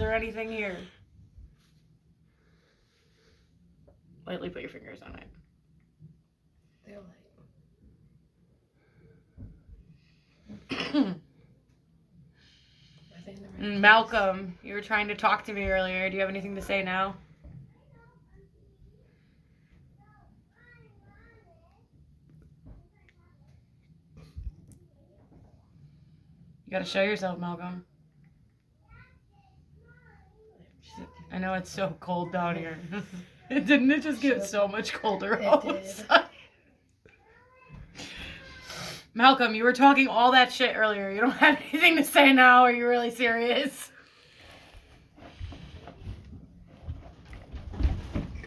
there anything here? Lightly put your fingers on it. They're light. Malcolm, you were trying to talk to me earlier. Do you have anything to say now? You gotta show yourself, Malcolm. I know it's so cold down here. Didn't it just get so much colder outside? Malcolm, you were talking all that shit earlier. You don't have anything to say now. Are you really serious?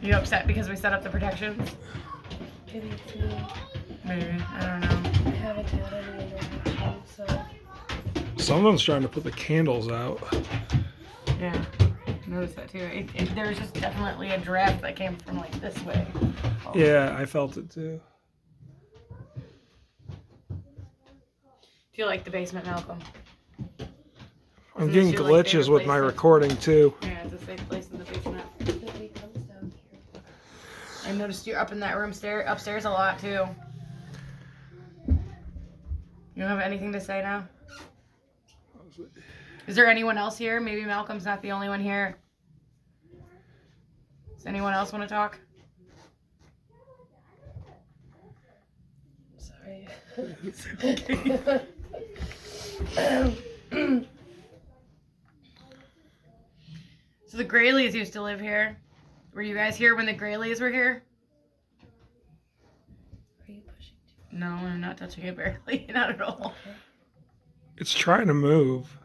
You upset because we set up the protections? Maybe. I don't know. I haven't had any interaction, so. Someone's trying to put the candles out. Yeah, I noticed that too. There was just definitely a draft that came from like this way. Oh. Yeah, I felt it too. Do you like the basement, Malcolm? I'm getting glitches with my recording too. Yeah, it's a safe place in the basement. I noticed you're up in that room upstairs a lot too. You don't have anything to say now? Is there anyone else here? Maybe Malcolm's not the only one here. Does anyone else want to talk? Sorry. So the Grayleys used to live here. Were you guys here when the Grayleys were here? Are you pushing too? No, I'm not touching it barely. Not at all. Okay. It's trying to move.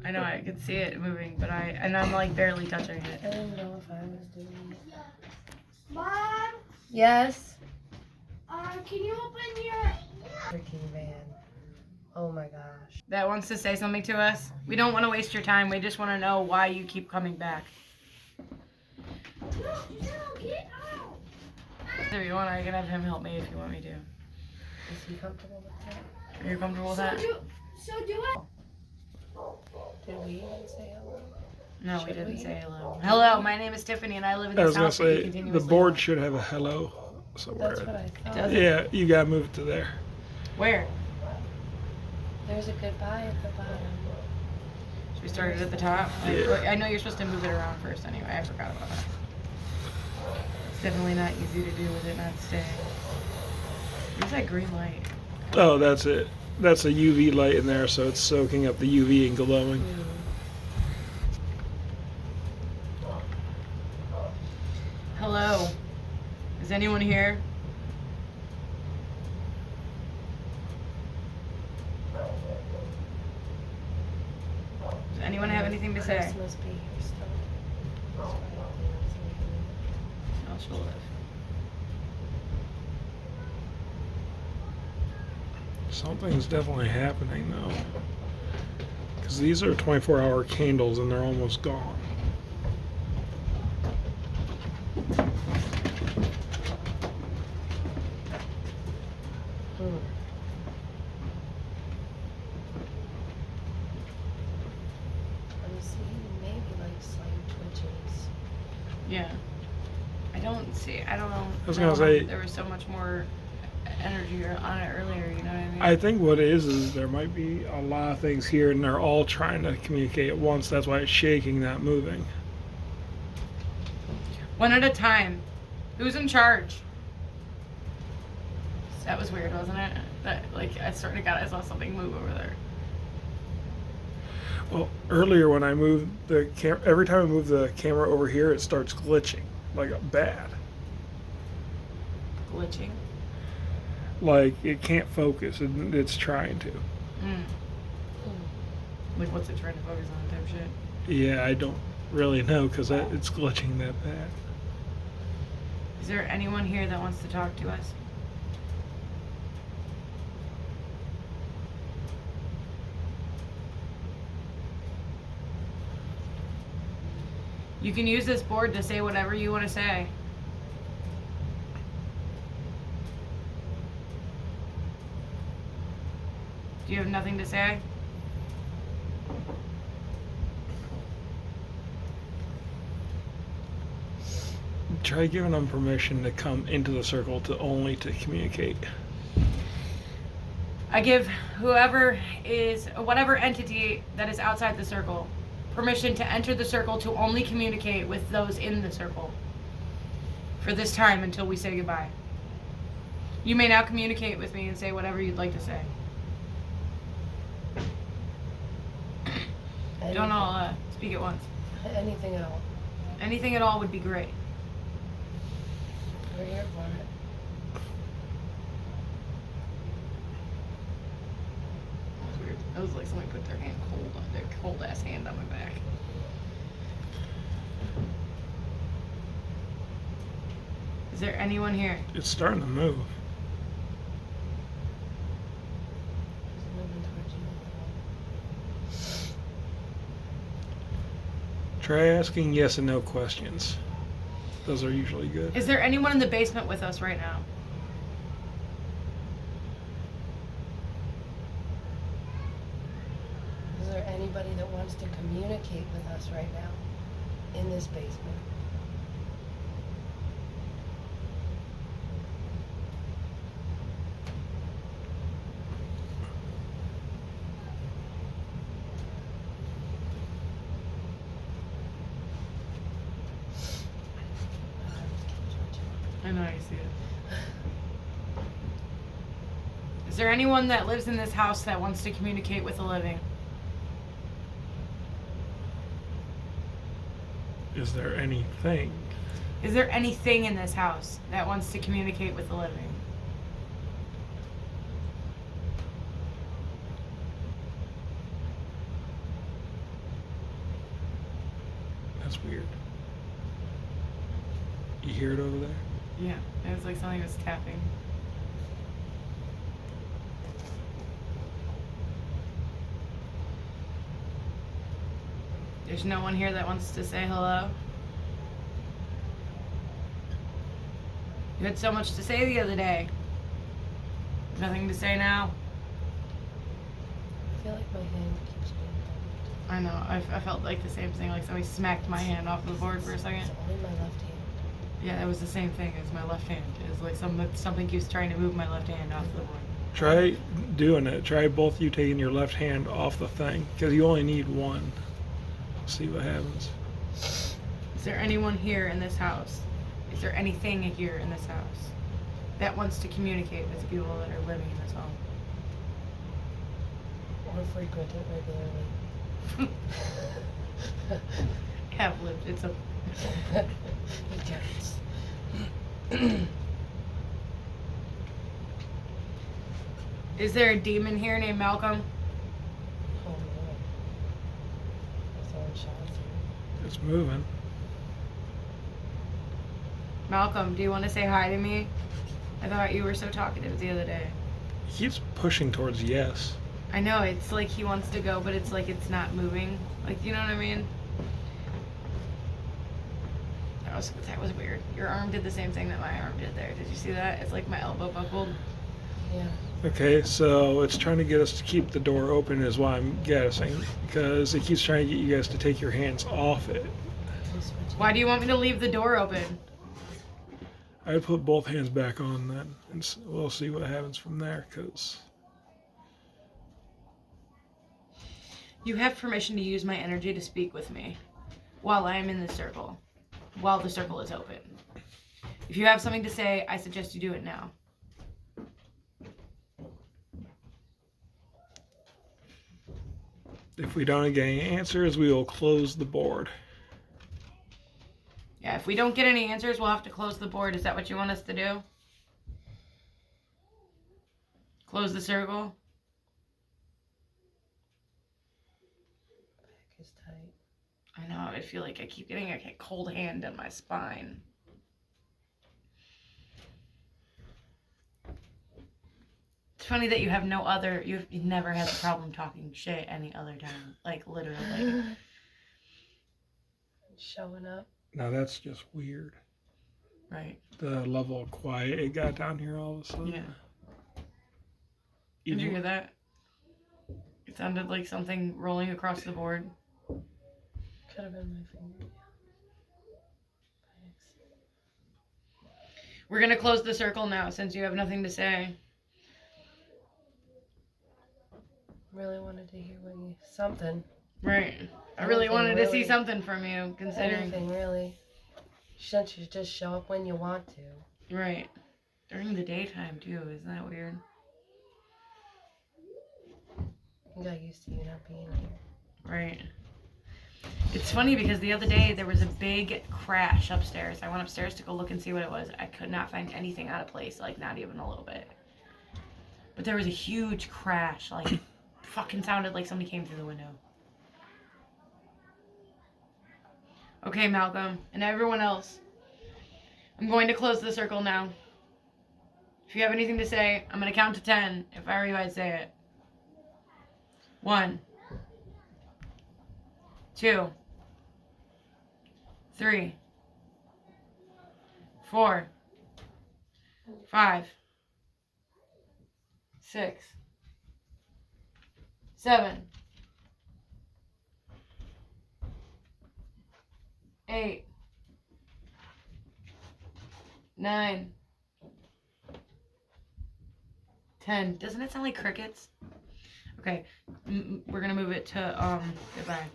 I know, I could see it moving, but I'm like barely touching it. I didn't know if I was doing it. Mom, Yes? can you open your... Freaking van. Oh my gosh. That wants to say something to us? We don't want to waste your time. We just want to know why you keep coming back. No, get out. If you want, I can have him help me if you want me to. Is he comfortable with that? Are you comfortable with that? So do it. Did we even say hello? No, we Should didn't we? say hello. Hello, my name is Tiffany and I live in I this was gonna house. But you say the continuously board lie. should have a hello somewhere. That's what I thought. Does it? Yeah, you gotta move it to there. Where? There's a goodbye at the bottom. Should we start it at the top? Yeah. I know you're supposed to move it around first anyway. I forgot about that. It's definitely not easy to do with it not staying. Where's that green light? Oh, that's it. That's a UV light in there, so it's soaking up the UV and glowing. Hello. Is anyone here? Does anyone have anything to say? Chris must be here still. That's No, she'll live. Something's definitely happening though. Because these are 24-hour candles and they're almost gone. I'm seeing maybe like slight twitches. Yeah. I don't know. I was gonna say- there was so much more energy on it earlier, you know what I mean? I think what it is there might be a lot of things here and they're all trying to communicate at once. That's why it's shaking, not moving. One at a time. Who's in charge? That was weird, wasn't it? That, like, I swear to God, I saw something move over there. Well, earlier when I moved the camera, every time I move the camera over here, it starts glitching, like bad. Glitching. Like it can't focus, and it's trying to. Like, what's it trying to focus on type shit? Yeah, I don't really know because it's glitching that bad. Is there anyone here that wants to talk to us? You can use this board to say whatever you want to say. Do you have nothing to say? Try giving them permission to come into the circle to communicate. I give whatever entity that is outside the circle, permission to enter the circle to only communicate with those in the circle. For this time until we say goodbye. You may now communicate with me and say whatever you'd like to say. Don't all speak at once. Anything at all. Anything at all would be great. We're here for it. That was weird. That was like somebody put their cold ass hand on my back. Is there anyone here? It's starting to move. It's moving towards you. Try asking yes and no questions. Those are usually good. Is there anyone in the basement with us right now? Is there anybody that wants to communicate with us right now in this basement? I know, I see it. Is there anyone that lives in this house that wants to communicate with the living? Is there anything? Is there anything in this house that wants to communicate with the living? That's weird. You hear it over there? Yeah, it was like something was tapping. There's no one here that wants to say hello. You had so much to say the other day. Nothing to say now. I feel like my hand keeps being bumped. I know. I felt like the same thing. Like somebody smacked my hand off the board for a second. It's only my left hand. Yeah, it was the same thing as my left hand. It was like something keeps trying to move my left hand off the board. Try doing it. Try both you taking your left hand off the thing, because you only need one. See what happens. Is there anyone here in this house? Is there anything here in this house that wants to communicate with the people that are living in this home? Or frequent it regularly. Have lived. It's a. It counts. Is there a demon here named Malcolm? Oh no. I'm throwing shots here. It's moving. Malcolm, do you want to say hi to me? I thought you were so talkative the other day. He keeps pushing towards yes. I know, it's like he wants to go, but it's like it's not moving. Like, you know what I mean? That was weird. Your arm did the same thing that my arm did there. Did you see that? It's like my elbow buckled. Yeah. Okay, so it's trying to get us to keep the door open is what I'm guessing, because it keeps trying to get you guys to take your hands off it. Why do you want me to leave the door open? I'd put both hands back on then, and we'll see what happens from there, because... You have permission to use my energy to speak with me while I am in the circle, while the circle is open. If you have something to say, I suggest you do it now. If we don't get any answers, we will close the board. Yeah, if we don't get any answers, we'll have to close the board. Is that what you want us to do? Close the circle? Back is tight. I know, I feel like I keep getting a cold hand on my spine. It's funny that you have you've never had a problem talking shit any other time. Like, literally. Showing up. Now that's just weird. Right. The level of quiet it got down here all of a sudden. Yeah. Did you hear that? It sounded like something rolling across the board. Could have been my finger. We're gonna close the circle now since you have nothing to say. Really wanted to hear what you something. Right. I really Anything, wanted to see really. something from you, considering. Anything really. Shouldn't you just show up when you want to? Right. During the daytime too. Isn't that weird? I got used to you not being here. Right. It's funny because the other day there was a big crash upstairs. I went upstairs to go look and see what it was. I could not find anything out of place, like not even a little bit. But there was a huge crash, like fucking sounded like somebody came through the window. Okay, Malcolm, and everyone else. I'm going to close the circle now. If you have anything to say, I'm going to count to 10 if I hear you guys say it. 1, 2, 3, 4, 5, 6, 7, 8, 9, 10. Doesn't it sound like crickets? Okay, we're gonna move it to goodbye.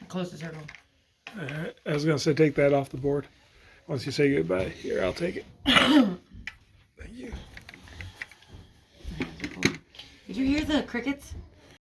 Close the circle. Alright, I was gonna say take that off the board. Once you say goodbye, here I'll take it. Thank you. Did you hear the crickets?